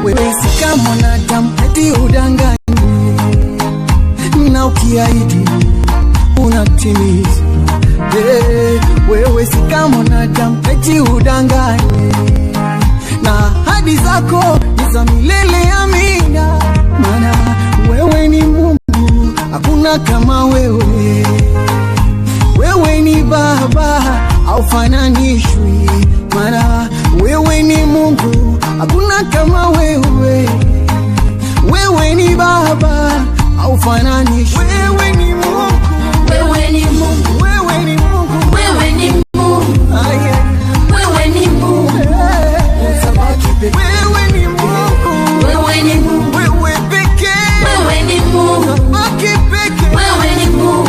Wewe si kama mwanadamu eti udanganye, na ukiahidi unatimiza. Wewe si kama mwanadamu eti udanganye, na ahadi zako ni za milele, amina. Maana wewe ni Mungu, hakuna kama wewe. Wewe ni Baba, haufananishwi. Maana wewe ni Mungu, hakuna kama wewe. Wewe ni Baba, haufananishwi. Wewe ni Mungu, wewe ni Mungu, wewe ni Mungu, wewe ni Mungu, wewe ni Mungu, utabaki pekee. Wewe ni Mungu, wewe ni Mungu, wewe pekee. wewe ni Mungu, utabaki pekee. wewe ni Mungu,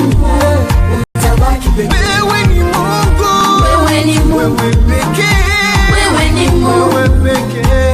utabaki pekee. Wewe ni Mungu, wewe ni Mungu, wewe pekee. wewe ni Mungu, wewe pekee.